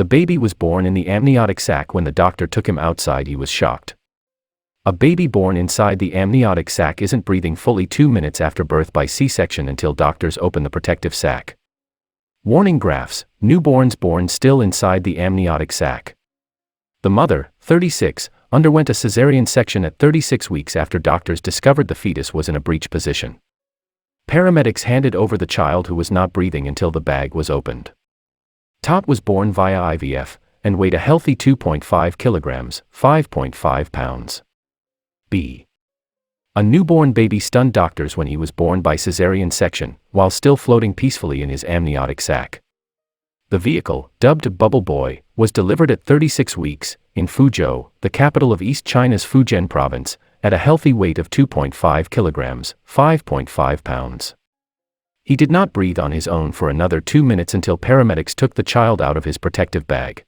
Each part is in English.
The baby was born in the amniotic sac. When the doctor took him outside, he was shocked. A baby born inside the amniotic sac isn't breathing fully 2 minutes after birth by C-section until doctors open the protective sac. Warning graphs: newborns born still inside the amniotic sac. The mother, 36, underwent a cesarean section at 36 weeks after doctors discovered the fetus was in a breech position. Paramedics handed over the child, who was not breathing, until the bag was opened. Tot was born via IVF and weighed a healthy 2.5 kilograms, 5.5 pounds. B. A newborn baby stunned doctors when he was born by cesarean section, while still floating peacefully in his amniotic sac. The vehicle, dubbed Bubble Boy, was delivered at 36 weeks, in Fuzhou, the capital of East China's Fujian province, at a healthy weight of 2.5 kilograms, 5.5 pounds. He did not breathe on his own for another 2 minutes until paramedics took the child out of his protective bag.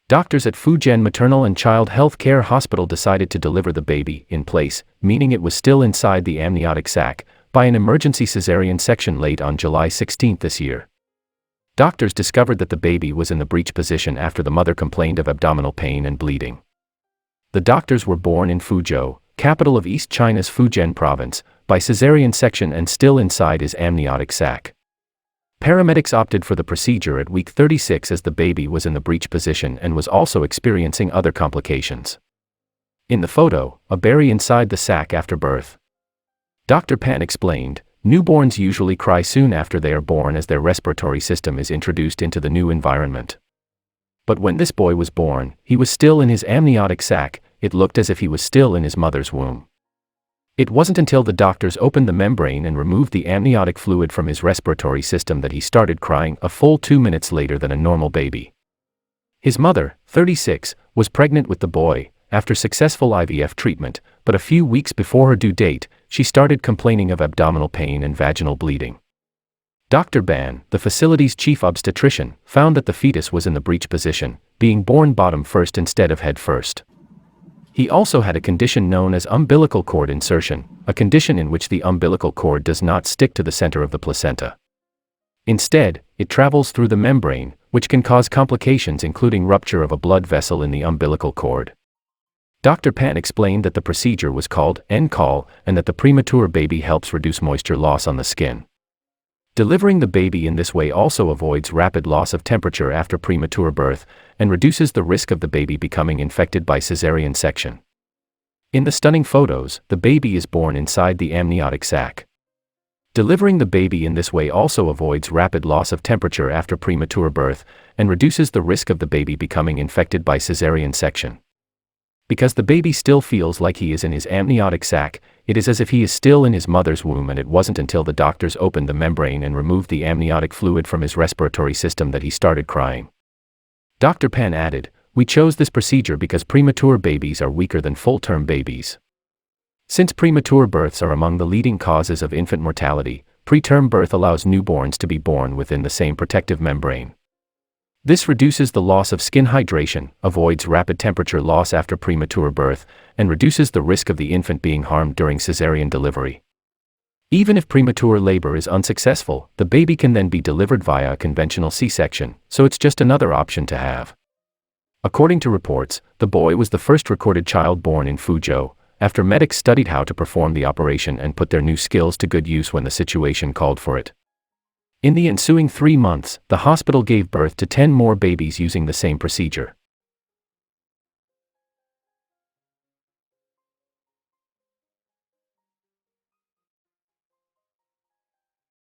Doctors at Fujian Maternal and Child Health Care Hospital decided to deliver the baby in place, meaning it was still inside the amniotic sac, by an emergency cesarean section late on July 16 this year. Doctors discovered that the baby was in the breech position after the mother complained of abdominal pain and bleeding. The doctors were born in Fuzhou, capital of East China's Fujian province, by cesarean section and still inside his amniotic sac. Paramedics opted for the procedure at week 36 as the baby was in the breech position and was also experiencing other complications. In the photo, a berry inside the sac after birth. Dr. Pan explained, newborns usually cry soon after they are born as their respiratory system is introduced into the new environment. But when this boy was born, he was still in his amniotic sac. It looked as if he was still in his mother's womb. It wasn't until the doctors opened the membrane and removed the amniotic fluid from his respiratory system that he started crying, a full 2 minutes later than a normal baby. His mother, 36, was pregnant with the boy after successful IVF treatment, but a few weeks before her due date, she started complaining of abdominal pain and vaginal bleeding. Dr. Ban, the facility's chief obstetrician, found that the fetus was in the breech position, being born bottom first instead of head first. He also had a condition known as umbilical cord insertion, a condition in which the umbilical cord does not stick to the center of the placenta. Instead, it travels through the membrane, which can cause complications including rupture of a blood vessel in the umbilical cord. Dr. Pan explained that the procedure was called NCAL and that the premature baby helps reduce moisture loss on the skin. Delivering the baby in this way also avoids rapid loss of temperature after premature birth and reduces the risk of the baby becoming infected by cesarean section. In the stunning photos, the baby is born inside the amniotic sac. Delivering the baby in this way also avoids rapid loss of temperature after premature birth and reduces the risk of the baby becoming infected by cesarean section. Because the baby still feels like he is in his amniotic sac, it is as if he is still in his mother's womb, and it wasn't until the doctors opened the membrane and removed the amniotic fluid from his respiratory system that he started crying. Dr. Pan added, "We chose this procedure because premature babies are weaker than full-term babies. Since premature births are among the leading causes of infant mortality, preterm birth allows newborns to be born within the same protective membrane. This reduces the loss of skin hydration, avoids rapid temperature loss after premature birth, and reduces the risk of the infant being harmed during cesarean delivery. Even if premature labor is unsuccessful, the baby can then be delivered via a conventional C-section, so it's just another option to have." According to reports, the boy was the first recorded child born in Fuzhou, after medics studied how to perform the operation and put their new skills to good use when the situation called for it. In the ensuing 3 months, the hospital gave birth to 10 more babies using the same procedure.